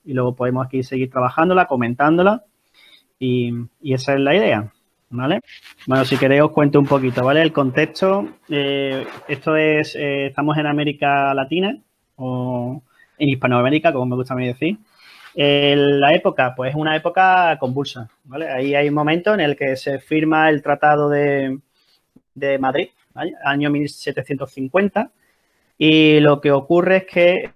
y luego podemos aquí seguir trabajándola, comentándola y esa es la idea, ¿vale? Bueno, si queréis os cuento un poquito, ¿vale? El contexto, esto es, estamos en América Latina o en Hispanoamérica, como me gusta a mí decir. La época, pues es una época convulsa, ¿vale? Ahí hay un momento en el que se firma el Tratado de Madrid, ¿vale? Año 1750. Y lo que ocurre es que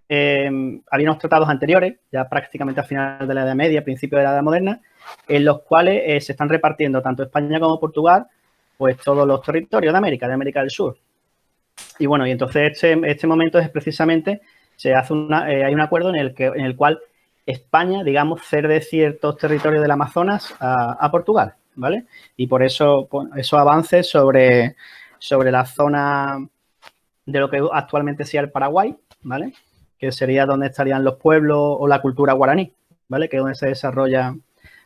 había unos tratados anteriores, ya prácticamente a final de la Edad Media, principio de la Edad Moderna, en los cuales se están repartiendo tanto España como Portugal, pues todos los territorios de América del Sur. Y bueno, y entonces este momento es precisamente, se hace hay un acuerdo en el cual España, digamos, cede ciertos territorios del Amazonas a Portugal, ¿vale? Y por eso, pues, esos avances sobre la zona de lo que actualmente sea el Paraguay, ¿vale? Que sería donde estarían los pueblos o la cultura guaraní, ¿vale? Que es donde se desarrolla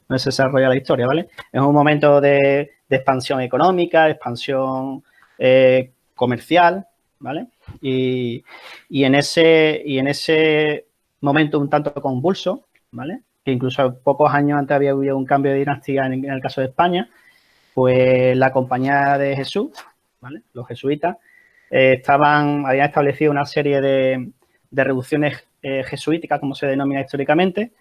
la historia, ¿vale? Es un momento de expansión económica, de expansión comercial, ¿vale? Y en ese momento un tanto convulso, ¿vale? Que incluso pocos años antes había habido un cambio de dinastía en el caso de España, pues la Compañía de Jesús, ¿vale? Los jesuitas, habían establecido una serie de reducciones jesuíticas, como se denomina históricamente,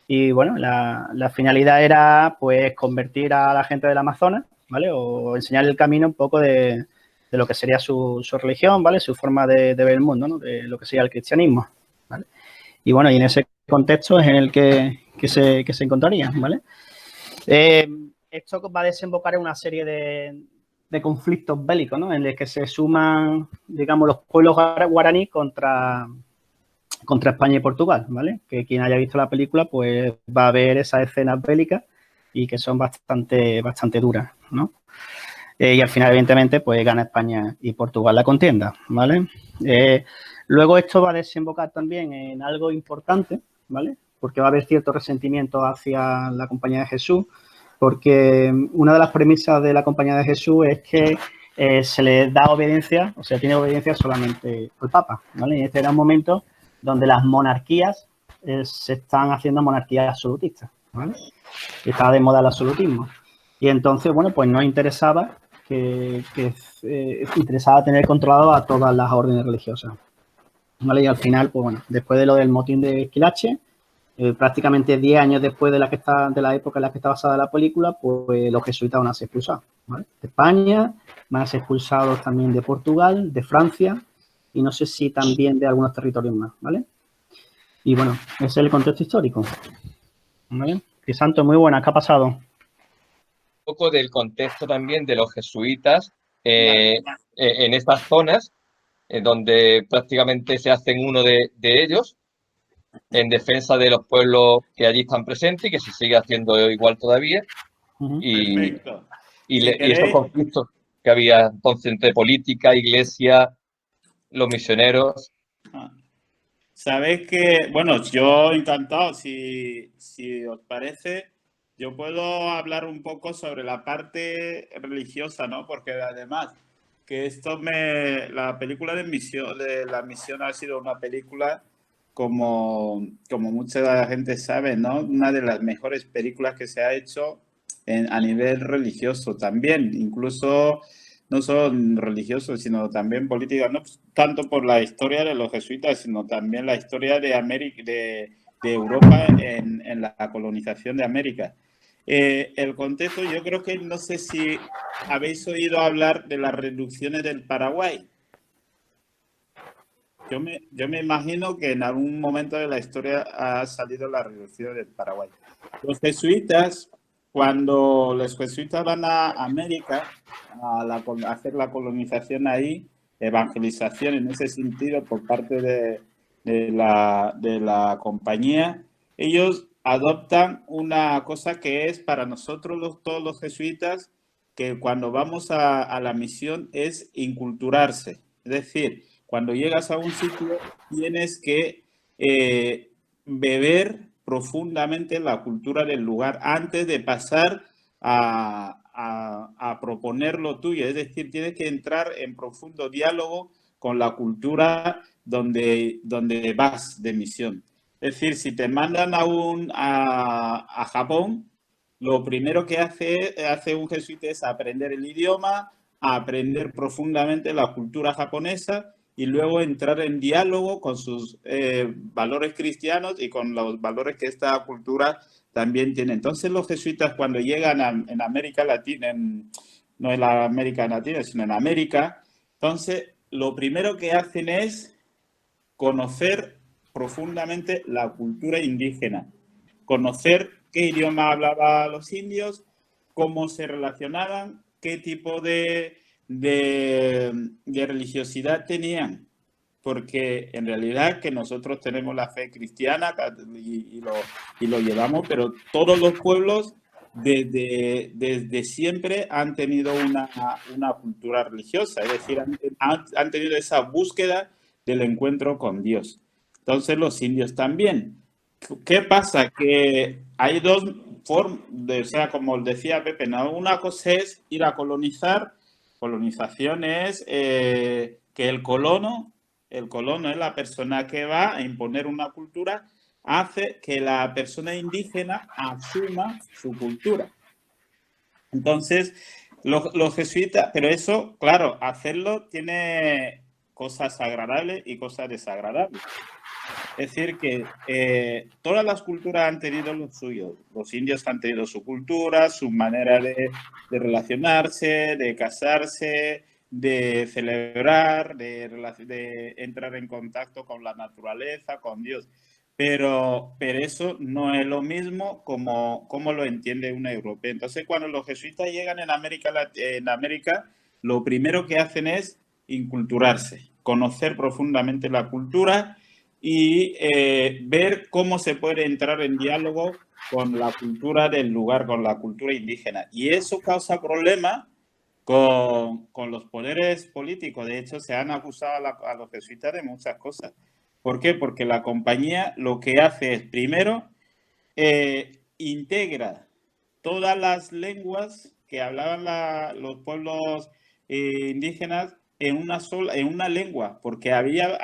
y bueno, la finalidad era pues convertir a la gente del Amazonas, ¿vale? O enseñar el camino un poco de lo que sería su religión, ¿vale? Su forma de ver el mundo, ¿no? De lo que sería el cristianismo, ¿vale? Y bueno, y en ese contexto es en el que se encontraría, ¿vale? Esto va a desembocar en una serie de conflictos bélicos, ¿no? En los que se suman, digamos, los pueblos guaraní contra España y Portugal, ¿vale? Que quien haya visto la película, pues va a ver esas escenas bélicas y que son bastante duras, ¿no? Y al final, evidentemente, pues gana España y Portugal la contienda, ¿vale? Luego esto va a desembocar también en algo importante, ¿vale? Porque va a haber cierto resentimiento hacia la Compañía de Jesús, porque una de las premisas de la Compañía de Jesús es que se le da obediencia, o sea, tiene obediencia solamente al Papa, ¿vale? Y este era un momento donde las monarquías se están haciendo monarquías absolutistas, ¿vale? Y estaba de moda el absolutismo. Y entonces, bueno, pues nos interesaba interesaba tener controlado a todas las órdenes religiosas, ¿vale? Y al final, pues bueno, después de lo del motín de Esquilache, prácticamente 10 años después de la época en la que está basada la película, pues los jesuitas van a ser expulsados, ¿vale? De España, van a ser expulsados también de Portugal, de Francia y no sé si también de algunos territorios más, ¿vale? Y bueno, ese es el contexto histórico, ¿vale? Crisanto, muy buena, ¿qué ha pasado? Un poco del contexto también de los jesuitas en estas zonas, donde prácticamente se hacen uno de ellos en defensa de los pueblos que allí están presentes y que se sigue haciendo igual todavía. Y, Perfecto. y estos conflictos que había entonces entre política, iglesia, los misioneros. Sabéis que, bueno, yo encantado, si os parece, yo puedo hablar un poco sobre la parte religiosa, ¿no? Porque además que la película de la misión ha sido una película como mucha gente sabe, ¿no? Una de las mejores películas que se ha hecho a nivel religioso también, incluso no solo religioso, sino también política, no tanto por la historia de los jesuitas, sino también la historia de América, de Europa en la colonización de América. El contexto, yo creo que no sé si habéis oído hablar de las reducciones del Paraguay. Yo me imagino que en algún momento de la historia ha salido la reducción del Paraguay. Los jesuitas, cuando los jesuitas van a América a hacer la colonización ahí, evangelización en ese sentido por parte de la compañía, ellos adoptan una cosa que es para nosotros todos los jesuitas, que cuando vamos a la misión es inculturarse. Es decir, cuando llegas a un sitio tienes que beber profundamente la cultura del lugar antes de pasar a proponer lo tuyo. Es decir, tienes que entrar en profundo diálogo con la cultura donde vas de misión. Es decir, si te mandan a Japón, lo primero que hace un jesuita es aprender el idioma, aprender profundamente la cultura japonesa y luego entrar en diálogo con sus valores cristianos y con los valores que esta cultura también tiene. Entonces los jesuitas cuando llegan en América Latina, no en la América Latina, sino en América, entonces lo primero que hacen es conocer profundamente la cultura indígena, conocer qué idioma hablaban los indios, cómo se relacionaban, qué tipo de religiosidad tenían, porque en realidad que nosotros tenemos la fe cristiana y lo llevamos, pero todos los pueblos desde siempre han tenido una cultura religiosa, es decir, han tenido esa búsqueda del encuentro con Dios. Entonces los indios también. ¿Qué pasa? Que hay dos formas, o sea, como decía Pepe, ¿no? Una cosa es ir a colonizar. Colonización es que el colono es la persona que va a imponer una cultura, hace que la persona indígena asuma su cultura. Entonces, los jesuitas, pero eso, claro, hacerlo tiene cosas agradables y cosas desagradables. Es decir, que todas las culturas han tenido lo suyo. Los indios han tenido su cultura, su manera de relacionarse, de casarse, de celebrar, de entrar en contacto con la naturaleza, con Dios. Pero eso no es lo mismo como lo entiende un europeo. Entonces, cuando los jesuitas llegan en América, lo primero que hacen es inculturarse, conocer profundamente la cultura y ver cómo se puede entrar en diálogo con la cultura del lugar, con la cultura indígena. Y eso causa problemas con los poderes políticos. De hecho, se han acusado a los jesuitas de muchas cosas. ¿Por qué? Porque la compañía lo que hace es, primero, integra todas las lenguas que hablaban los pueblos indígenas en una lengua, porque había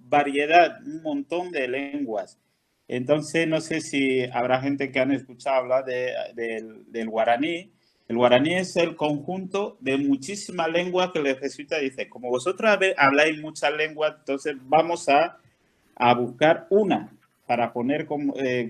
variedad, un montón de lenguas. Entonces, no sé si habrá gente que han escuchado hablar del guaraní. El guaraní es el conjunto de muchísimas lenguas que los jesuitas dicen, como vosotros habláis muchas lenguas, entonces vamos a buscar una para poner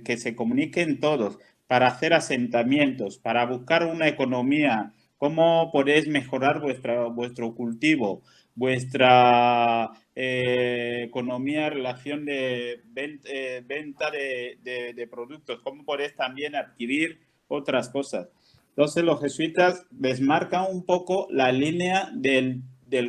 que se comuniquen todos, para hacer asentamientos, para buscar una economía, cómo podéis mejorar vuestro cultivo, vuestra economía, relación de venta de productos, cómo podéis también adquirir otras cosas. Entonces los jesuitas desmarcan un poco la línea del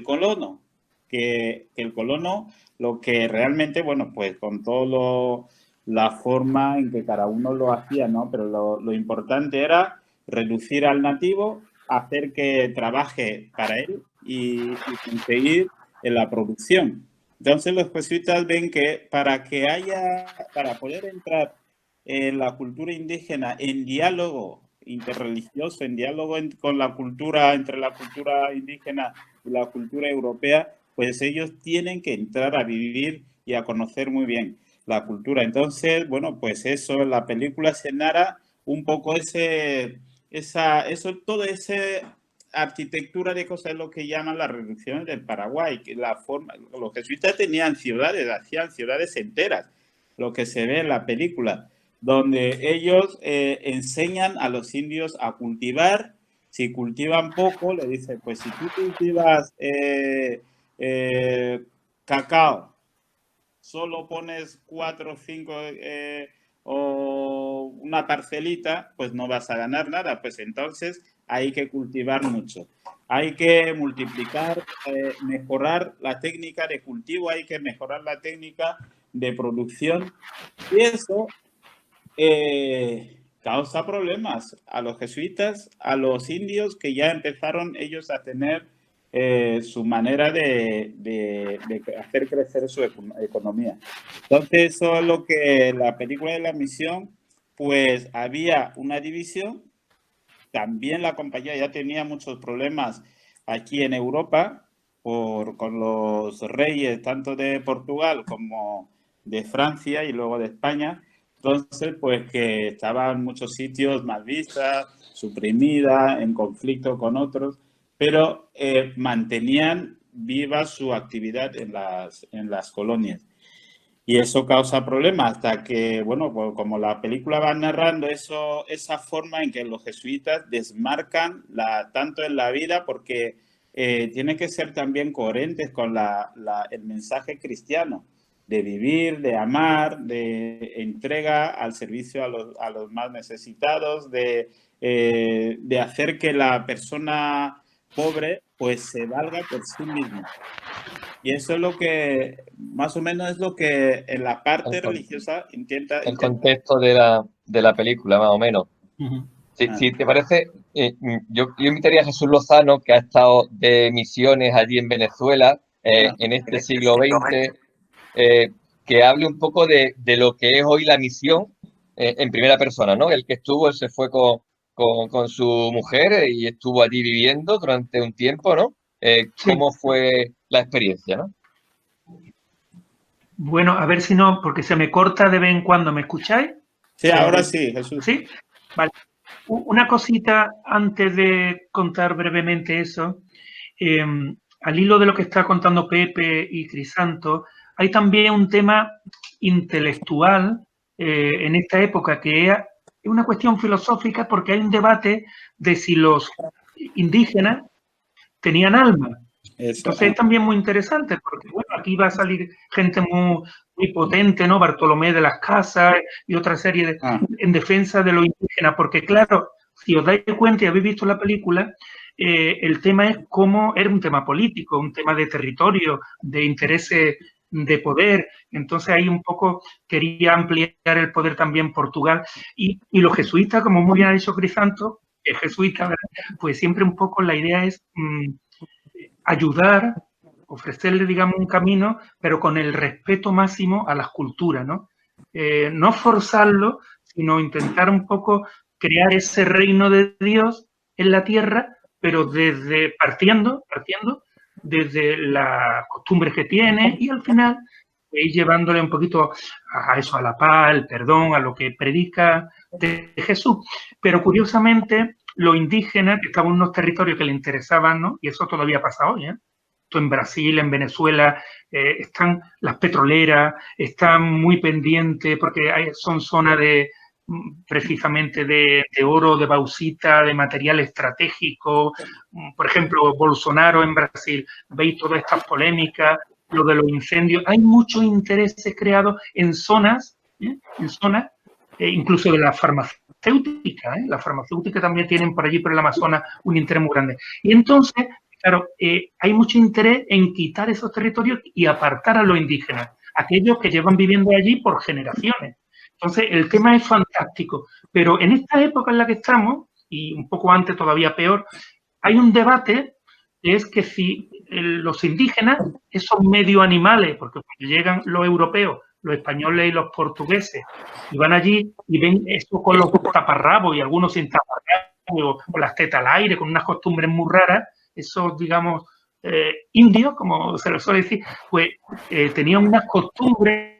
colono, que el colono lo que realmente, bueno, pues con todo la forma en que cada uno lo hacía, ¿no? Pero lo importante era reducir al nativo, hacer que trabaje para él y conseguir en la producción. Entonces los jesuitas ven que para poder entrar en la cultura indígena en diálogo interreligioso, en diálogo con la cultura, entre la cultura indígena y la cultura europea, pues ellos tienen que entrar a vivir y a conocer muy bien la cultura. Entonces, bueno, pues eso, en la película se narra un poco toda esa arquitectura de cosas, lo que llaman las reducciones del Paraguay, que los jesuitas tenían ciudades, hacían ciudades enteras, lo que se ve en la película, donde ellos enseñan a los indios a cultivar. Si cultivan poco, le dicen, pues si tú cultivas cacao, solo pones 4 o 5 o una parcelita, pues no vas a ganar nada. Pues entonces hay que cultivar mucho. Hay que multiplicar, mejorar la técnica de cultivo, hay que mejorar la técnica de producción. Y eso causa problemas a los jesuitas, a los indios, que ya empezaron ellos a tener su manera de hacer crecer su economía. Entonces, eso es lo que la película de la misión, pues había una división. También la compañía ya tenía muchos problemas aquí en Europa con los reyes, tanto de Portugal como de Francia y luego de España. Entonces, pues que estaba en muchos sitios mal vista, suprimida, en conflicto con otros, pero mantenían viva su actividad en las colonias. Y eso causa problemas hasta que, bueno, pues como la película va narrando eso, esa forma en que los jesuitas desmarcan tanto en la vida, porque tienen que ser también coherentes con el mensaje cristiano de vivir, de amar, de entrega al servicio a los más necesitados, de hacer que la persona pobre pues se valga por sí misma. Y eso es lo que, más o menos es lo que en la parte religiosa intenta... El contexto de la película, más o menos. Si te parece, yo invitaría a Jesús Lozano, que ha estado de misiones allí en Venezuela, en este siglo XX, que hable un poco de lo que es hoy la misión en primera persona, ¿no? El que estuvo, él se fue con su mujer y estuvo allí viviendo durante un tiempo, ¿no? ¿Cómo fue la experiencia, no? Bueno, a ver si no, porque se me corta de vez en cuando. ¿Me escucháis? Sí, ahora sí, Jesús. ¿Sí? Vale. Una cosita antes de contar brevemente eso. Al hilo de lo que está contando Pepe y Crisanto, hay también un tema intelectual en esta época que es una cuestión filosófica, porque hay un debate de si los indígenas tenían alma. Entonces es también muy interesante, porque bueno, aquí va a salir gente muy potente, ¿no? Bartolomé de las Casas y otra serie en defensa de los indígenas, porque claro, si os dais cuenta y habéis visto la película, el tema es cómo era un tema político, un tema de territorio, de intereses de poder. Entonces ahí un poco quería ampliar el poder también Portugal. Y los jesuitas, como muy bien ha dicho Crisanto, que es jesuita, ¿verdad? Pues siempre un poco la idea es ayudar, ofrecerle, digamos, un camino, pero con el respeto máximo a las culturas, ¿no? No forzarlo, sino intentar un poco crear ese reino de Dios en la tierra, pero desde partiendo desde las costumbres que tiene y al final ir llevándole un poquito a eso, a la paz, al perdón, a lo que predica de Jesús. Pero curiosamente, los indígenas que estaban en unos territorios que le interesaban, ¿no? Y eso todavía pasa hoy, ¿eh? Esto en Brasil, en Venezuela, están las petroleras, están muy pendientes porque son zonas de precisamente de oro, de bauxita, de material estratégico. Por ejemplo, Bolsonaro en Brasil, veis todas estas polémicas, lo de los incendios. Hay muchos intereses creados en zonas, incluso de la farmacéutica. La farmacéutica también tienen por allí, por el Amazonas, un interés muy grande. Y entonces, claro, hay mucho interés en quitar esos territorios y apartar a los indígenas, aquellos que llevan viviendo allí por generaciones. Entonces, el tema es fantástico, pero en esta época en la que estamos, y un poco antes todavía peor, hay un debate que es que si los indígenas, esos medio animales, porque cuando llegan los europeos, los españoles y los portugueses, y van allí y ven eso con los taparrabos y algunos sin taparrabos, con las tetas al aire, con unas costumbres muy raras, esos, digamos, indios, como se les suele decir, pues tenían unas costumbres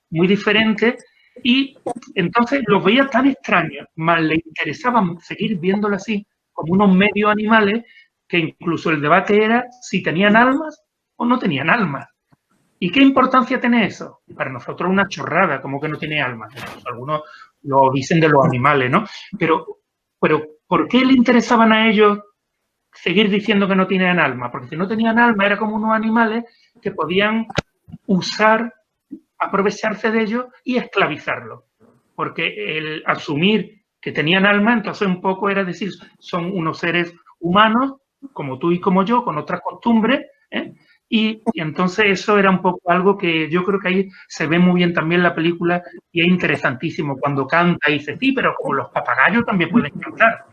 muy diferentes y entonces los veía tan extraños, más le interesaban seguir viéndolo así, como unos medios animales, que incluso el debate era si tenían almas o no tenían almas. ¿Y qué importancia tiene eso? Para nosotros una chorrada, como que no tiene almas. Algunos lo dicen de los animales, ¿no? Pero ¿por qué le interesaban a ellos seguir diciendo que no tenían alma? Porque si no tenían alma era como unos animales que podían usar, aprovecharse de ellos y esclavizarlos. Porque el asumir que tenían alma, entonces un poco era decir, son unos seres humanos, como tú y como yo, con otras costumbres, ¿eh? Y entonces eso era un poco algo que yo creo que ahí se ve muy bien también la película y es interesantísimo cuando canta y dice, sí, pero como los papagayos también pueden cantar.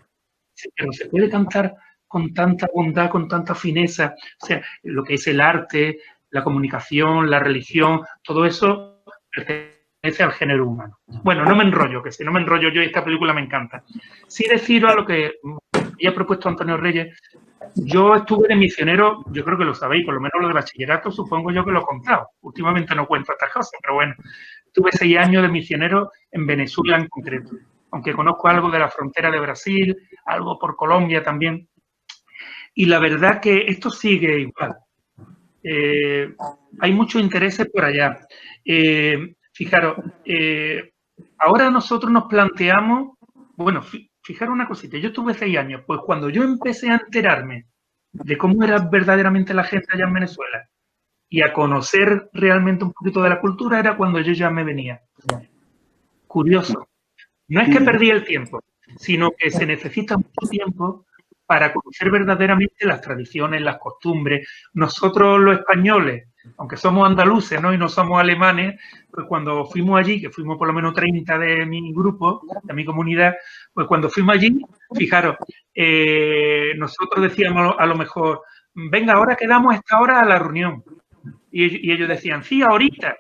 Pero se puede cantar con tanta bondad, con tanta fineza, o sea, lo que es el arte, la comunicación, la religión, todo eso pertenece al género humano. Bueno, no me enrollo, que si no me enrollo yo, esta película me encanta. Sí deciros a lo que ya ha propuesto Antonio Reyes, yo estuve de misionero, yo creo que lo sabéis, por lo menos lo de bachillerato, supongo yo que lo he contado. Últimamente no cuento estas cosas, pero bueno, estuve 6 años de misionero en Venezuela en concreto, aunque conozco algo de la frontera de Brasil, algo por Colombia también. Y la verdad que esto sigue igual. Hay muchos intereses por allá. Fijaros, ahora nosotros nos planteamos, bueno, fijaros una cosita, yo estuve 6 años, pues cuando yo empecé a enterarme de cómo era verdaderamente la gente allá en Venezuela y a conocer realmente un poquito de la cultura, era cuando yo ya me venía. Curioso. No es que perdí el tiempo, sino que se necesita mucho tiempo para conocer verdaderamente las tradiciones, las costumbres. Nosotros los españoles, aunque somos andaluces, ¿no? Y no somos alemanes, pues cuando fuimos allí, que fuimos por lo menos 30 de mi grupo, de mi comunidad, pues cuando fuimos allí, fijaros, nosotros decíamos a lo mejor, venga, ahora quedamos a esta hora a la reunión. Y ellos decían, sí, ahorita.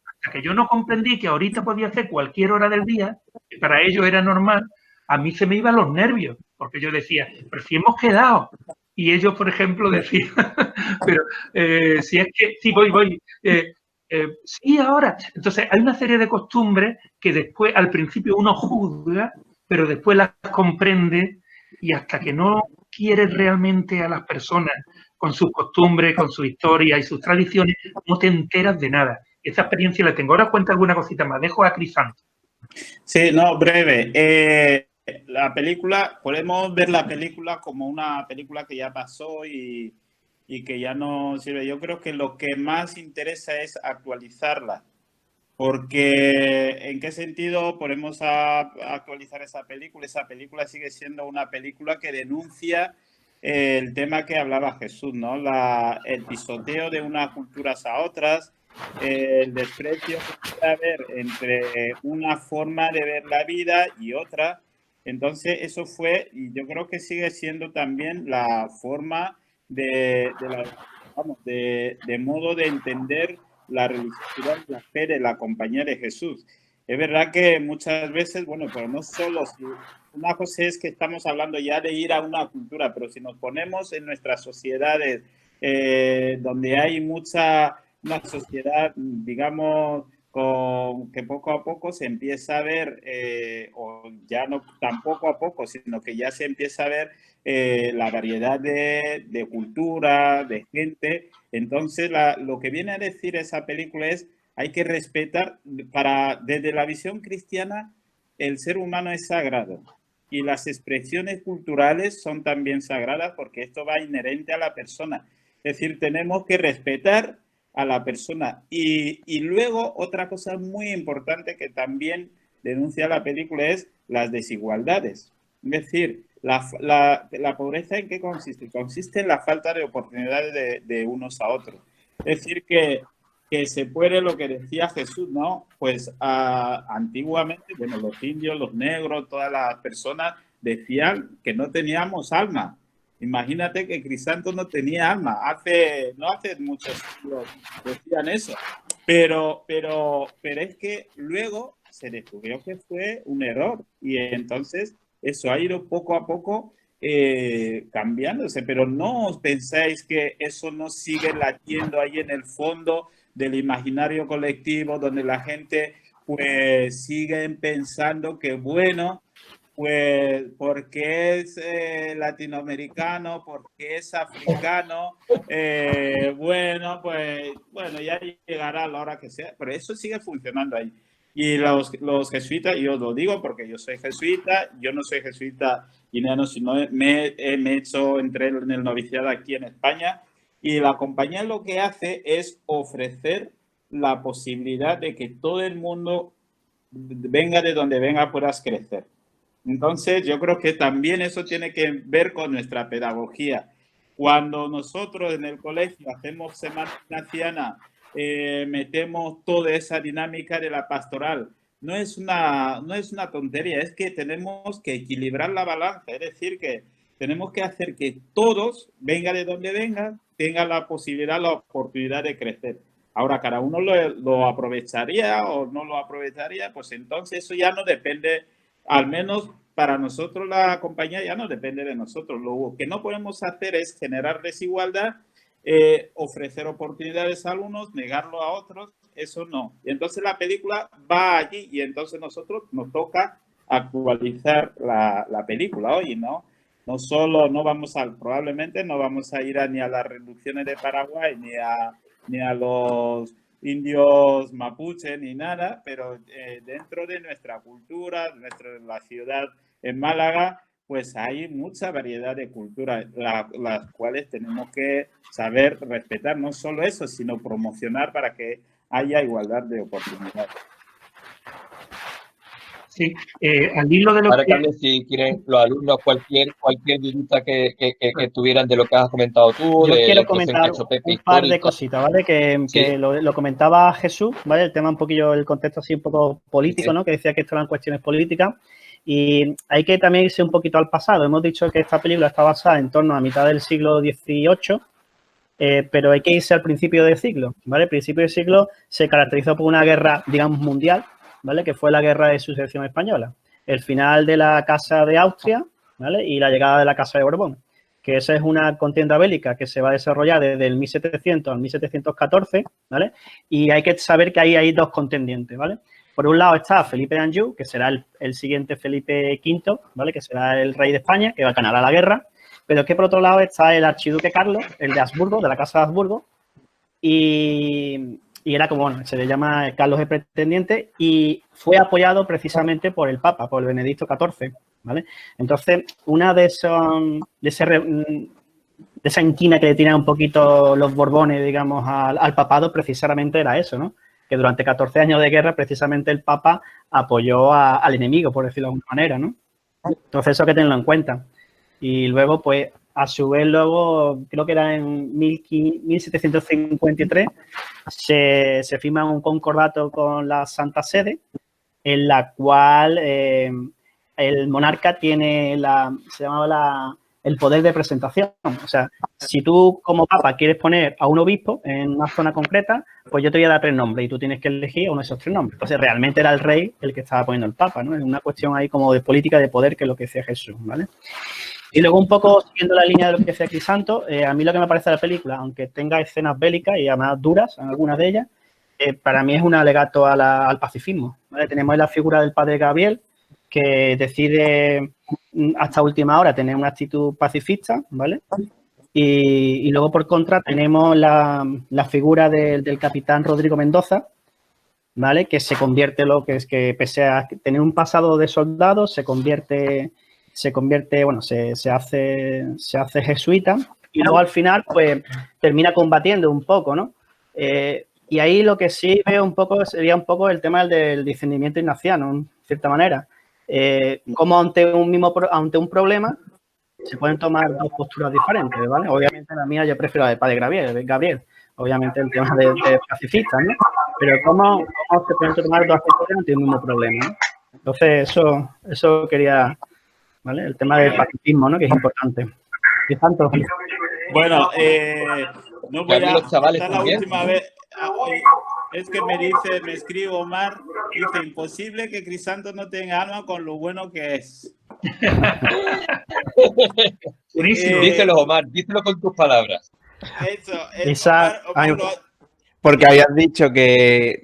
Hasta que yo no comprendí que ahorita podía hacer cualquier hora del día, que para ellos era normal, a mí se me iban los nervios, porque yo decía, pero si hemos quedado. Y ellos, por ejemplo, decían, pero si es que, sí, voy, sí, ahora. Entonces, hay una serie de costumbres que después, al principio, uno juzga, pero después las comprende y hasta que no quieres realmente a las personas con sus costumbres, con su historia y sus tradiciones, no te enteras de nada. Esa experiencia la tengo. Ahora cuenta alguna cosita más. Dejo a Crisanto. Sí, no, breve. La película, podemos ver la película como una película que ya pasó y que ya no sirve. Yo creo que lo que más interesa es actualizarla. Porque, ¿en qué sentido podemos actualizar esa película? Esa película sigue siendo una película que denuncia el tema que hablaba Jesús, ¿no? El pisoteo de unas culturas a otras, el desprecio que puede haber entre una forma de ver la vida y otra. Entonces, eso fue, y yo creo que sigue siendo también la forma de modo de entender la religiosidad y la fe de la compañía de Jesús. Es verdad que muchas veces, bueno, pero no solo, si una cosa es que estamos hablando ya de ir a una cultura, pero si nos ponemos en nuestras sociedades donde hay una sociedad, digamos, que poco a poco se empieza a ver, o ya no tan poco a poco, sino que ya se empieza a ver la variedad de cultura, de gente. Entonces, lo que viene a decir esa película es, hay que respetar, desde la visión cristiana, el ser humano es sagrado y las expresiones culturales son también sagradas porque esto va inherente a la persona. Es decir, tenemos que respetar a la persona. Y luego, otra cosa muy importante que también denuncia la película es las desigualdades. Es decir, la pobreza, ¿en qué consiste? Consiste en la falta de oportunidades de unos a otros. Es decir, que se puede, lo que decía Jesús, ¿no? Pues antiguamente, bueno, los indios, los negros, todas las personas decían que no teníamos alma. Imagínate que Crisanto no tenía alma. No hace muchos siglos decían eso. Pero es que luego se descubrió que fue un error. Y entonces eso ha ido poco a poco cambiándose. Pero no os pensáis que eso no sigue latiendo ahí en el fondo del imaginario colectivo, donde la gente pues sigue pensando que bueno, pues porque es latinoamericano, porque es africano, bueno, ya llegará a la hora que sea, pero eso sigue funcionando ahí. Y los jesuitas, yo lo digo porque yo soy jesuita, yo no soy jesuita guineano, sino entré en el noviciado aquí en España, y la compañía lo que hace es ofrecer la posibilidad de que todo el mundo, venga de donde venga, puedas crecer. Entonces, yo creo que también eso tiene que ver con nuestra pedagogía. Cuando nosotros en el colegio hacemos Semana Ignaciana, metemos toda esa dinámica de la pastoral, no es una tontería, es que tenemos que equilibrar la balanza, es decir, que tenemos que hacer que todos, venga de donde vengan, tengan la posibilidad, la oportunidad de crecer. Ahora, cada uno lo aprovecharía o no lo aprovecharía, pues entonces eso ya no depende, al menos para nosotros la compañía ya no depende de nosotros. Lo que no podemos hacer es generar desigualdad, ofrecer oportunidades a algunos, negarlo a otros, eso no. Y entonces la película va allí y entonces nosotros nos toca actualizar la película hoy, ¿no? No solo probablemente no vamos a ir ni a las reducciones de Paraguay, ni a los indios mapuche, ni nada, pero dentro de nuestra cultura, la ciudad en Málaga, pues hay mucha variedad de culturas, las cuales tenemos que saber respetar, no solo eso, sino promocionar para que haya igualdad de oportunidades. Sí, al hilo de lo Ahora, que... Carlos, si quieren los alumnos cualquier duda que tuvieran de lo que has comentado tú, Yo de la quiero introducción que ha comentar hecho Pepe un par de histórica. cositas, ¿vale? Que Sí. lo comentaba Jesús, ¿vale? El tema un poquillo, el contexto así un poco político, Sí. ¿no? Que decía que esto eran cuestiones políticas. Y hay que también irse un poquito al pasado. Hemos dicho que esta película está basada en torno a mitad del siglo XVIII, pero hay que irse al principio del siglo, ¿vale? El principio del siglo se caracterizó por una guerra, digamos, mundial, ¿vale? Que fue la Guerra de Sucesión Española. El final de la Casa de Austria, ¿vale? Y la llegada de la Casa de Borbón, que esa es una contienda bélica que se va a desarrollar desde el 1700 al 1714, ¿vale? Y hay que saber que ahí hay dos contendientes, ¿vale? Por un lado está Felipe d'Anjou, que será el siguiente Felipe V, ¿vale? Que será el rey de España, que va a ganar a la guerra. Pero es que por otro lado está el archiduque Carlos, el de Habsburgo, de la Casa de Habsburgo, y era como, bueno, se le llama Carlos el Pretendiente y fue apoyado precisamente por el Papa, por el Benedicto XIV, ¿vale? Entonces, una de esa inquina que le tiran un poquito los Borbones, digamos, al papado, precisamente era eso, ¿no? Que durante 14 años de guerra, precisamente el Papa apoyó al enemigo, por decirlo de alguna manera, ¿no? Entonces, eso hay que tenerlo en cuenta. Y luego, pues, a su vez, luego, creo que era en 1753, se firma un concordato con la Santa Sede, en la cual el monarca tiene el poder de presentación. O sea, si tú como papa quieres poner a un obispo en una zona concreta, pues yo te voy a dar 3 nombres y tú tienes que elegir uno de esos 3 nombres. Entonces, realmente era el rey el que estaba poniendo el papa, ¿no? Es una cuestión ahí como de política de poder, que es lo que decía Jesús, ¿vale? Y luego, un poco siguiendo la línea de lo que decía Crisanto, a mí lo que me parece de la película, aunque tenga escenas bélicas y además duras en algunas de ellas, para mí es un alegato al pacifismo, ¿vale? Tenemos la figura del padre Gabriel, que decide hasta última hora tener una actitud pacifista, ¿vale? Y luego, por contra, tenemos la figura del capitán Rodrigo Mendoza, ¿vale? Que se convierte, lo que es que pese a tener un pasado de soldado, se hace jesuita y luego al final, pues, termina combatiendo un poco, ¿no? Y ahí lo que sí veo un poco sería un poco el tema del discernimiento ignaciano, en cierta manera. Como ante un problema se pueden tomar dos posturas diferentes, ¿vale? Obviamente la mía yo prefiero la del padre Gabriel, obviamente el tema de pacifista, ¿no? Pero cómo se pueden tomar dos posturas ante un mismo problema, ¿no? Entonces, eso quería... ¿Vale? El tema del pacifismo, ¿no? Que es importante. ¿Y tanto? Bueno, no voy a... los chavales esta es la también, última ¿no? vez. Es que me escribe Omar, dice, imposible que Crisanto no tenga alma con lo bueno que es. Buenísimo. Díselo, Omar, díselo con tus palabras. Omar porque habías dicho que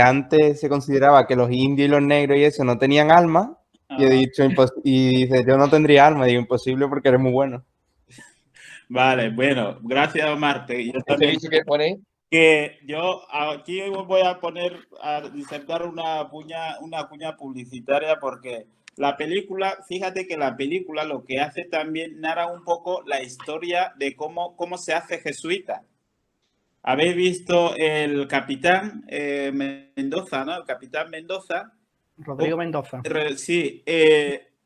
antes se consideraba que los indios y los negros y eso no tenían alma. Y he dicho, y dice, yo no tendría alma. Digo, imposible porque eres muy bueno. Vale, bueno, gracias, Omar. Yo también dicho que pone... que yo aquí voy a insertar una cuña publicitaria, porque la película, fíjate que la película lo que hace también narra un poco la historia de cómo se hace jesuita. Habéis visto el capitán Mendoza, ¿no? El capitán Mendoza. Rodrigo Mendoza. Sí,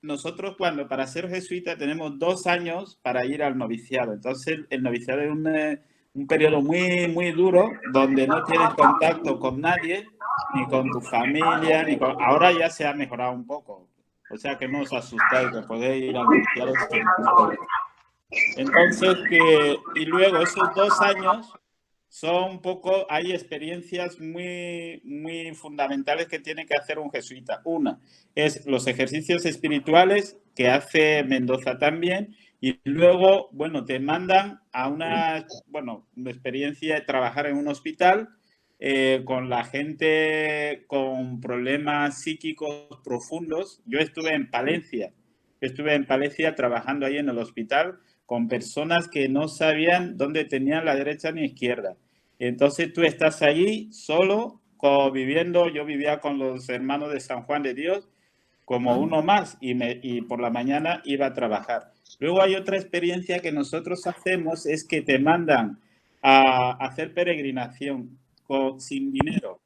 nosotros para ser jesuita tenemos 2 años para ir al noviciado. Entonces el noviciado es un periodo muy, muy duro, donde no tienes contacto con nadie, ni con tu familia, ahora ya se ha mejorado un poco. O sea que no os asustáis, que podéis ir al noviciado sin problema. Entonces, y luego esos 2 años son un poco, hay experiencias muy, muy fundamentales que tiene que hacer un jesuita. Una es los ejercicios espirituales que hace Mendoza también, y luego, bueno, te mandan a una experiencia de trabajar en un hospital con la gente con problemas psíquicos profundos. Yo estuve en Palencia trabajando ahí en el hospital con personas que no sabían dónde tenían la derecha ni izquierda. Entonces tú estás allí solo, viviendo. Yo vivía con los hermanos de San Juan de Dios como uno más y por la mañana iba a trabajar. Luego hay otra experiencia que nosotros hacemos, es que te mandan a hacer peregrinación sin dinero,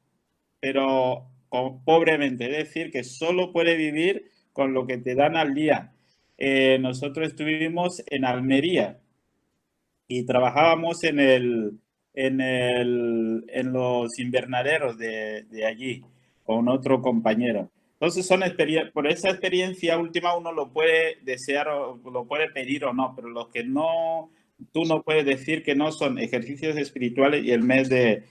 pero pobremente, es decir, que solo puede vivir con lo que te dan al día. Nosotros estuvimos en Almería y trabajábamos en los invernaderos de allí con otro compañero. Entonces por esa experiencia última uno lo puede desear o lo puede pedir o no, pero los que no, tú no puedes decir que no, son ejercicios espirituales y el mes de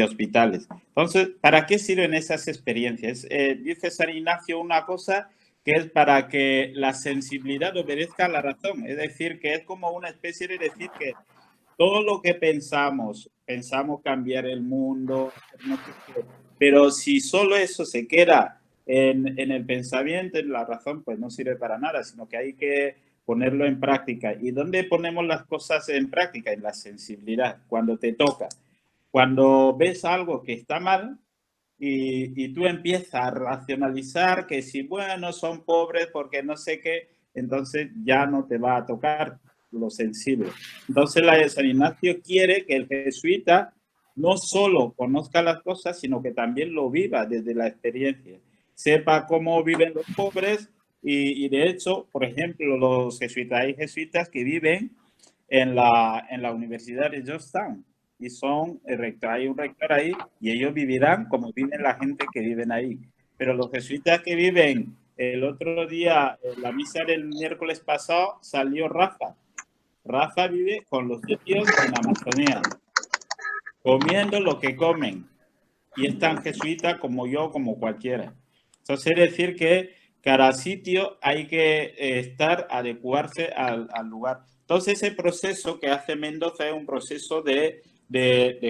hospitales. Entonces, ¿para qué sirven esas experiencias? Dice San Ignacio una cosa que es para que la sensibilidad obedezca a la razón, es decir, que es como una especie de decir que todo lo que pensamos cambiar el mundo, no sé qué, pero si solo eso se queda en el pensamiento, en la razón, pues no sirve para nada, sino que hay que ponerlo en práctica. ¿Y dónde ponemos las cosas en práctica? En la sensibilidad, cuando te toca. Cuando ves algo que está mal y tú empiezas a racionalizar que si, bueno, son pobres porque no sé qué, entonces ya no te va a tocar lo sensible. Entonces la de San Ignacio quiere que el jesuita no solo conozca las cosas, sino que también lo viva desde la experiencia. Sepa cómo viven los pobres y de hecho, por ejemplo, los jesuitas, hay jesuitas que viven en la Universidad de Georgetown y son el rector, hay un rector ahí y ellos vivirán como viven la gente que viven ahí. Pero los jesuitas que viven, el otro día, en la misa del miércoles pasado, salió Rafa. Rafa vive con los indios en Amazonía, comiendo lo que comen. Y es tan jesuita como yo, como cualquiera. Entonces, es decir que cada sitio hay que adecuarse al lugar. Entonces, ese proceso que hace Mendoza es un proceso de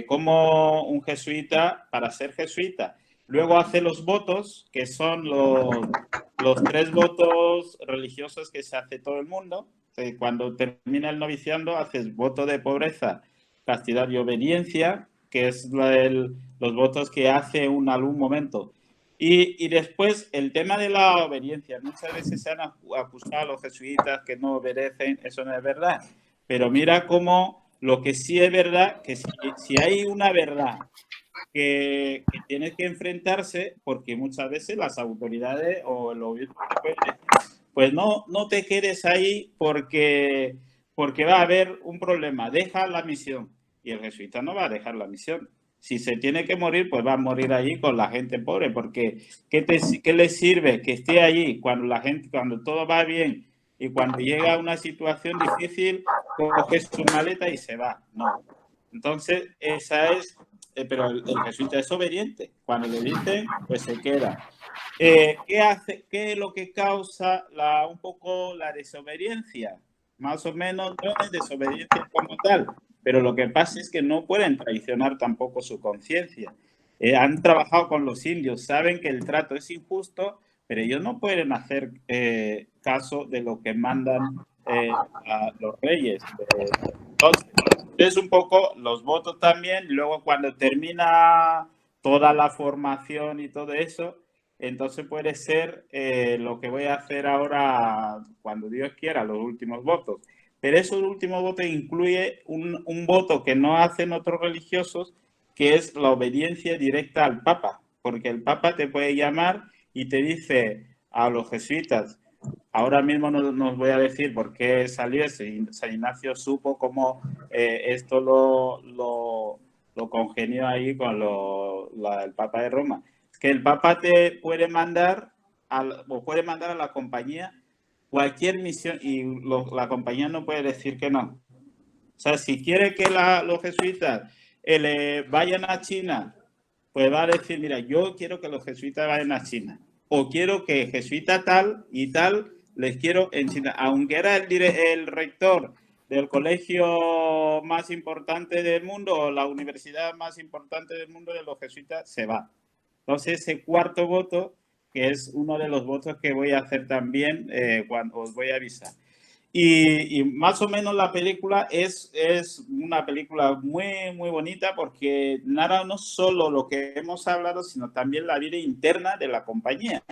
cómo un jesuita, para ser jesuita, luego hace los votos, que son los 3 votos religiosos que se hace todo el mundo. Cuando termina el noviciando, haces voto de pobreza, castidad y obediencia, que es los votos que hace en algún momento. Y después el tema de la obediencia. Muchas veces se han acusado a los jesuitas que no obedecen, eso no es verdad. Pero mira cómo lo que sí es verdad, que si hay una verdad que tienes que enfrentarse, porque muchas veces las autoridades o el obispo pues no te quedes ahí porque va a haber un problema. Deja la misión. Y el jesuita no va a dejar la misión. Si se tiene que morir, pues va a morir allí con la gente pobre, porque ¿qué le sirve que esté allí cuando todo va bien y cuando llega una situación difícil, coge su maleta y se va? No. Entonces, esa es, pero el jesuita es obediente. Cuando le dicen, pues se queda. ¿Qué es lo que causa un poco la desobediencia? Más o menos no es desobediencia como tal, pero lo que pasa es que no pueden traicionar tampoco su conciencia. Han trabajado con los indios, saben que el trato es injusto, pero ellos no pueden hacer caso de lo que mandan a los reyes. Entonces, un poco los votos también, luego cuando termina toda la formación y todo eso, entonces puede ser lo que voy a hacer ahora, cuando Dios quiera, los últimos votos. Pero esos últimos votos incluye un voto que no hacen otros religiosos, que es la obediencia directa al Papa, porque el Papa te puede llamar y te dice a los jesuitas, ahora mismo no nos voy a decir por qué salió ese, San Ignacio supo cómo esto lo congenió ahí con el Papa de Roma. Que el Papa te puede mandar a la compañía cualquier misión y la compañía no puede decir que no. O sea, si quiere que los jesuitas vayan a China, pues va a decir, mira, yo quiero que los jesuitas vayan a China. O quiero que jesuita tal y tal les quiero en China. Aunque era el rector del colegio más importante del mundo o la universidad más importante del mundo de los jesuitas, se va. Entonces, ese cuarto voto, que es uno de los votos que voy a hacer también cuando os voy a avisar. Y más o menos la película es una película muy, muy bonita porque narra no solo lo que hemos hablado, sino también la vida interna de la compañía.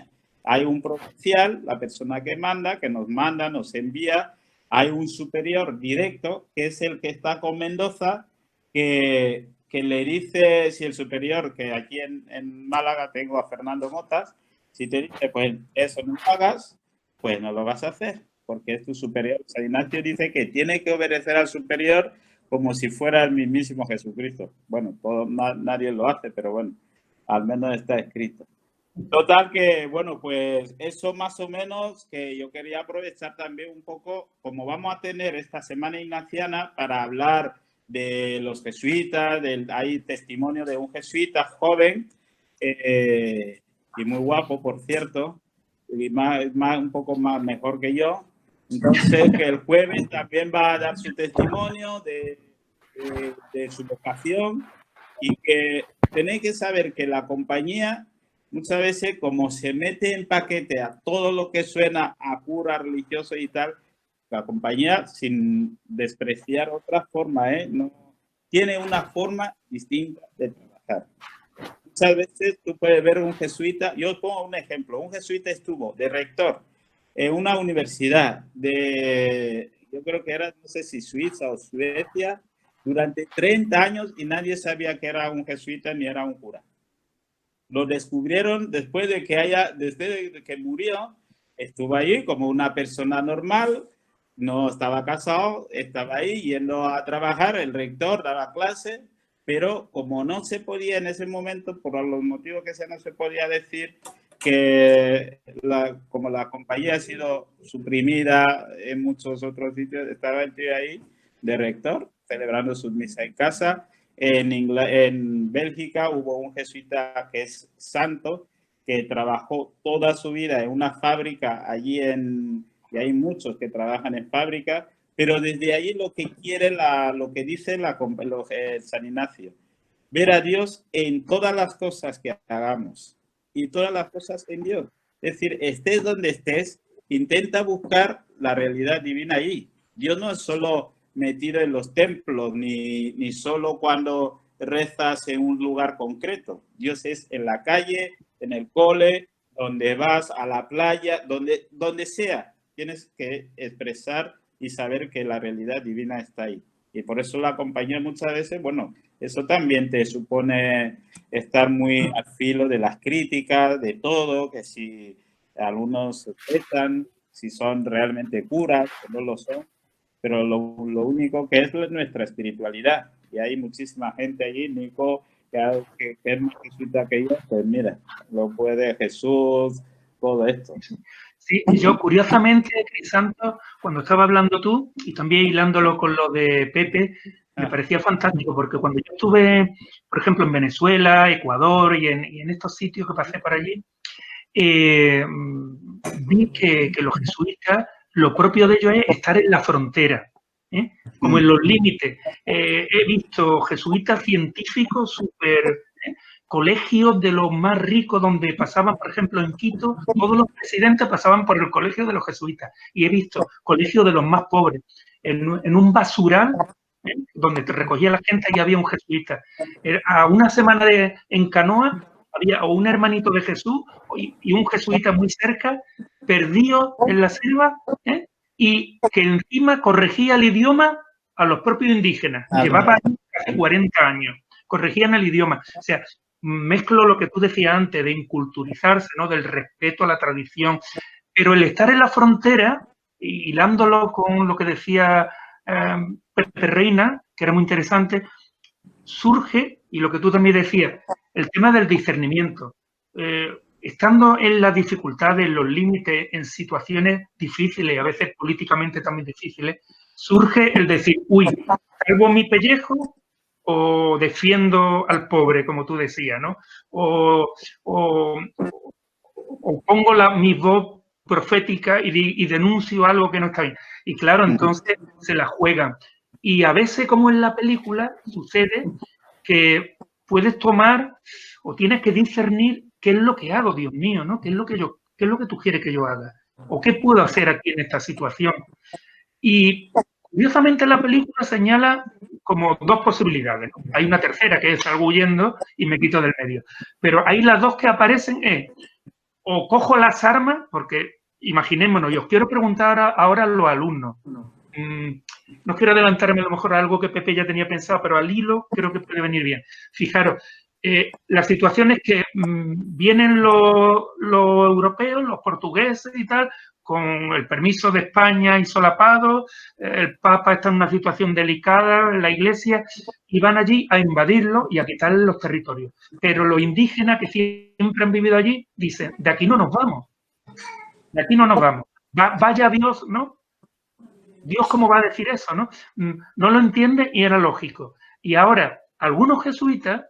Hay un provincial, la persona que manda, que nos manda, nos envía. Hay un superior directo, que es el que está con Mendoza, que le dice, si el superior, que aquí en Málaga tengo a Fernando Motas, si te dice, pues eso no lo hagas, pues no lo vas a hacer, porque es tu superior. San Ignacio dice que tiene que obedecer al superior como si fuera el mismísimo Jesucristo. Bueno, nadie lo hace, pero bueno, al menos está escrito. Total que, bueno, pues eso más o menos que yo quería aprovechar también un poco, como vamos a tener esta semana ignaciana para hablar de los jesuitas, hay testimonio de un jesuita joven y muy guapo, por cierto, y un poco más mejor que yo. Entonces, que el jueves también va a dar su testimonio de su vocación y que tenéis que saber que la compañía muchas veces, como se mete en paquete a todo lo que suena a cura religioso y tal, la compañía, sin despreciar otra forma, no tiene una forma distinta de trabajar. Muchas veces tú puedes ver un jesuita, yo os pongo un ejemplo, un jesuita estuvo de rector en una universidad yo creo que era, no sé si Suiza o Suecia, durante 30 años y nadie sabía que era un jesuita ni era un cura. Lo descubrieron después de que murió, estuvo ahí como una persona normal, no estaba casado, estaba ahí yendo a trabajar, el rector daba clase, pero como no se podía en ese momento, por los motivos que sea, no se podía decir que como la compañía ha sido suprimida en muchos otros sitios, estaba el tío ahí de rector, celebrando sus misas en casa. En Bélgica hubo un jesuita que es santo, que trabajó toda su vida en una fábrica allí y hay muchos que trabajan en fábrica, pero desde allí lo que quiere, lo que dice San Ignacio, ver a Dios en todas las cosas que hagamos y todas las cosas en Dios. Es decir, estés donde estés, intenta buscar la realidad divina ahí. Dios no es solo metido en los templos, ni solo cuando rezas en un lugar concreto. Dios es en la calle, en el cole, donde vas, a la playa, donde sea. Tienes que expresar y saber que la realidad divina está ahí. Y por eso la compañía muchas veces, bueno, eso también te supone estar muy al filo de las críticas, de todo, que si algunos se pesan, si son realmente curas, que no lo son. Pero lo único que es nuestra espiritualidad. Y hay muchísima gente allí, Nico, que es más jesuita que yo, pues mira, lo puede Jesús, todo esto. Sí, yo curiosamente, Crisanto, cuando estaba hablando tú, y también hilándolo con lo de Pepe, me parecía fantástico, porque cuando yo estuve, por ejemplo, en Venezuela, Ecuador y en estos sitios que pasé por allí, vi que los jesuitas, lo propio de ellos es estar en la frontera, como en los límites. He visto jesuitas científicos súper... colegios de los más ricos donde pasaban, por ejemplo, en Quito, todos los presidentes pasaban por el colegio de los jesuitas. Y he visto colegios de los más pobres. En un basural, donde te recogía la gente, y había un jesuita. A una semana en canoa, había un hermanito de Jesús y un jesuita muy cerca, perdido en la selva, y que encima corregía el idioma a los propios indígenas. Llevaba casi 40 años. Corregían el idioma. O sea, mezclo lo que tú decías antes de inculturizarse, ¿no? Del respeto a la tradición, pero el estar en la frontera, hilándolo con lo que decía Pepe Reina, que era muy interesante, surge, y lo que tú también decías, el tema del discernimiento. Estando en las dificultades, en los límites, en situaciones difíciles, a veces políticamente también difíciles, surge el decir, uy, salvo mi pellejo o defiendo al pobre, como tú decías, ¿no? O pongo mi voz profética y denuncio algo que no está bien. Y claro, entonces se la juegan. Y a veces, como en la película, sucede que puedes tomar o tienes que discernir qué es lo que hago, Dios mío, ¿no? ¿Qué es lo que tú quieres que yo haga? ¿O qué puedo hacer aquí en esta situación? Y curiosamente la película señala como dos posibilidades, ¿no? Hay una tercera que es salgo huyendo y me quito del medio. Pero ahí las dos que aparecen es o cojo las armas, porque imaginémonos, yo os quiero preguntar ahora a los alumnos. No quiero adelantarme a lo mejor a algo que Pepe ya tenía pensado, pero al hilo creo que puede venir bien. Fijaros, la situación es que vienen los europeos, los portugueses y tal, con el permiso de España y solapado, el Papa está en una situación delicada en la Iglesia y van allí a invadirlo y a quitarle los territorios. Pero los indígenas que siempre han vivido allí dicen, de aquí no nos vamos, de aquí no nos vamos. Vaya Dios, ¿no? Dios, ¿cómo va a decir eso, no? No lo entiende y era lógico. Y ahora, algunos jesuitas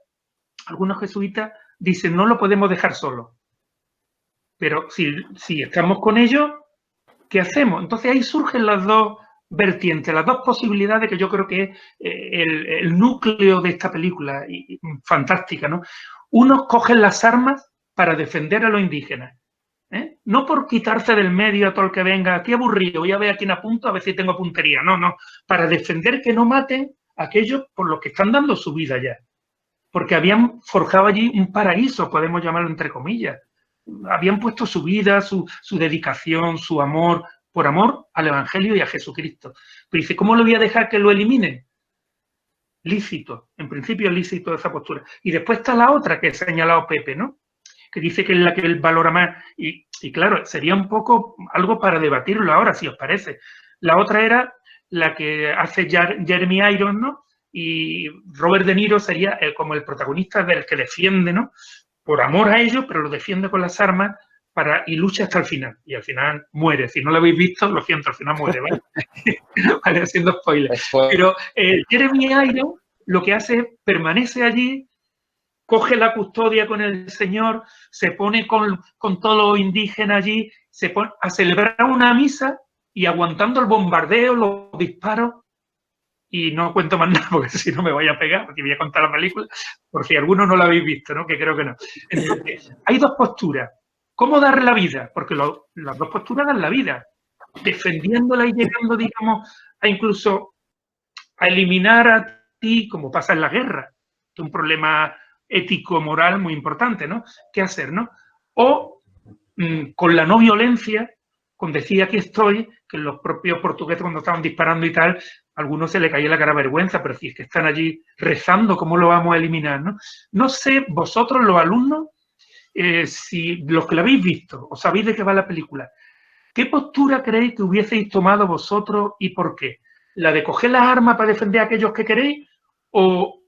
dicen, no lo podemos dejar solo. Pero si estamos con ellos, ¿qué hacemos? Entonces ahí surgen las dos vertientes, las dos posibilidades que yo creo que es el núcleo de esta película, y fantástica, ¿no? Unos cogen las armas para defender a los indígenas. No por quitarse del medio a todo el que venga, qué aburrido, voy a ver a quién apunto, a ver si tengo puntería. No, para defender que no maten a aquellos por los que están dando su vida ya. Porque habían forjado allí un paraíso, podemos llamarlo entre comillas. Habían puesto su vida, su dedicación, su amor, por amor al Evangelio y a Jesucristo. Pero dice, ¿cómo lo voy a dejar que lo eliminen? Lícito, en principio lícito esa postura. Y después está la otra que ha señalado Pepe, ¿no? Que dice que es la que él valora más. Y claro, sería un poco algo para debatirlo ahora, si os parece. La otra era la que hace Jeremy Irons, ¿no? Y Robert De Niro sería como el protagonista del que defiende, ¿no? Por amor a ellos, pero lo defiende con las armas y lucha hasta el final. Y al final muere. Si no lo habéis visto, lo siento, al final muere, ¿vale? Vale, haciendo spoilers. Pero Jeremy Irons lo que hace, permanece allí, coge la custodia con el señor, se pone con todos los indígenas allí, se pone a celebrar una misa y aguantando el bombardeo, los disparos, y no cuento más nada porque si no me voy a pegar, porque voy a contar la película, por si alguno no la habéis visto, ¿no? Que creo que no. Entonces, hay dos posturas. ¿Cómo dar la vida? Porque las dos posturas dan la vida, defendiéndola y llegando, digamos, a incluso a eliminar a ti, como pasa en la guerra, que es un problema ético-moral muy importante, ¿no? ¿Qué hacer, no? O con la no violencia, con decir aquí estoy, que los propios portugueses cuando estaban disparando y tal, a algunos se le caía la cara de vergüenza, pero si es que están allí rezando, ¿cómo lo vamos a eliminar, no? No sé, vosotros los alumnos, si los que la habéis visto, o sabéis de qué va la película, ¿qué postura creéis que hubieseis tomado vosotros y por qué? ¿La de coger las armas para defender a aquellos que queréis o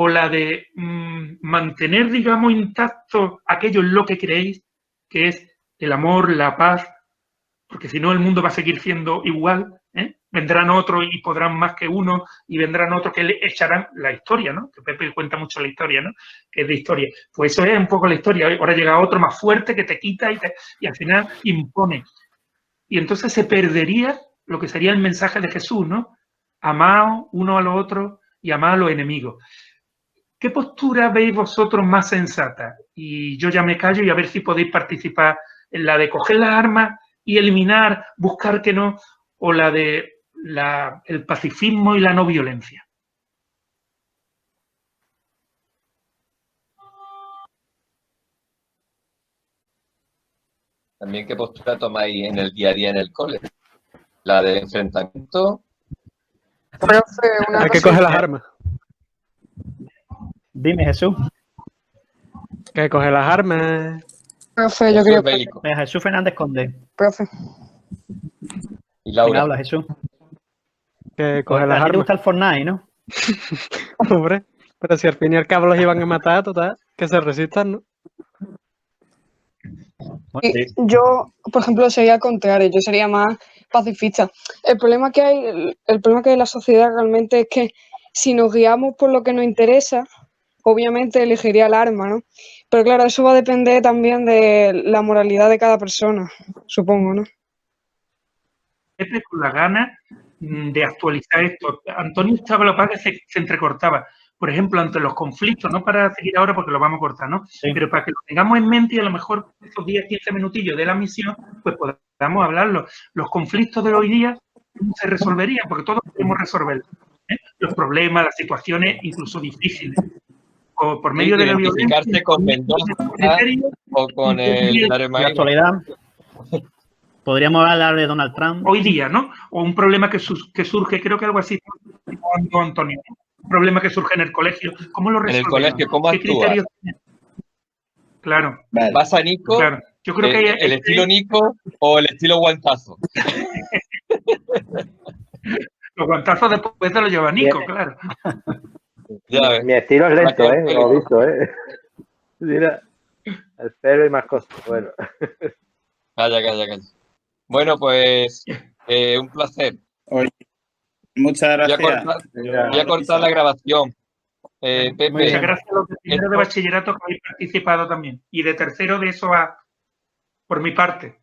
la de mantener, digamos, intacto aquello en lo que creéis, que es el amor, la paz, porque si no el mundo va a seguir siendo igual, ¿eh? Vendrán otros y podrán más que uno, y vendrán otros que le echarán la historia, ¿no? Que Pepe cuenta mucho la historia, ¿no? Que es de historia. Pues eso es un poco la historia. Ahora llega otro más fuerte que te quita y al final impone. Y entonces se perdería lo que sería el mensaje de Jesús, ¿no? Amaos uno a los otros y amad a los enemigos. ¿Qué postura veis vosotros más sensata? Y yo ya me callo y a ver si podéis participar en la de coger las armas y eliminar, buscar que no, o la de el pacifismo y la no violencia. También, ¿qué postura tomáis en el día a día en el cole? ¿La de enfrentamiento? Hay que coger las armas. Dime, Jesús. Que hay que coger las armas. Profe, yo creo que... Venga, Jesús Fernández Conde. Profe. Y Laura. Venga, habla, Jesús. Que coger las ¿A ti te armas. gusta el Fortnite, no? Hombre, pero si al fin y al cabo los iban a matar, total, que se resistan, ¿no? Bueno, sí. Yo, por ejemplo, sería al contrario, yo sería más pacifista. El problema que hay en la sociedad realmente es que si nos guiamos por lo que nos interesa, obviamente elegiría el arma, ¿no? Pero claro, eso va a depender también de la moralidad de cada persona, supongo, ¿no? Con la gana de actualizar esto. Antonio estaba, lo que pasa es que se entrecortaba. Por ejemplo, ante los conflictos, no para seguir ahora porque lo vamos a cortar, ¿no? Sí. Pero para que lo tengamos en mente y a lo mejor estos 10, 15 minutillos de la misión, pues podamos hablarlo. Los conflictos de hoy día, ¿cómo se resolverían? Porque todos podemos resolverlos. Los problemas, las situaciones, incluso difíciles. O por medio de la violencia. Identificarse con Mendoza o con el En la actualidad, podríamos hablar de Donald Trump. Hoy día, ¿no? O un problema que surge, creo que algo así, Antonio, ¿no? Un problema que surge en el colegio. ¿Cómo lo resolvemos? En el colegio, ¿cómo ¿Qué actúas? criterios tiene? Claro. Vale. ¿Vas a Nico? Claro. Yo creo que ¿El estilo Nico o el estilo guantazo? Los guantazos después te los lleva Nico, claro. Ya ves. Mi estilo es lento, Gracias, lo he visto, Mira, el cero y más cosas. Bueno. Calla. Bueno, pues un placer. Oye, muchas gracias. Voy a cortar la grabación. Pepe. Muchas gracias a los de primero de bachillerato que habéis participado también. Y de tercero de eso por mi parte.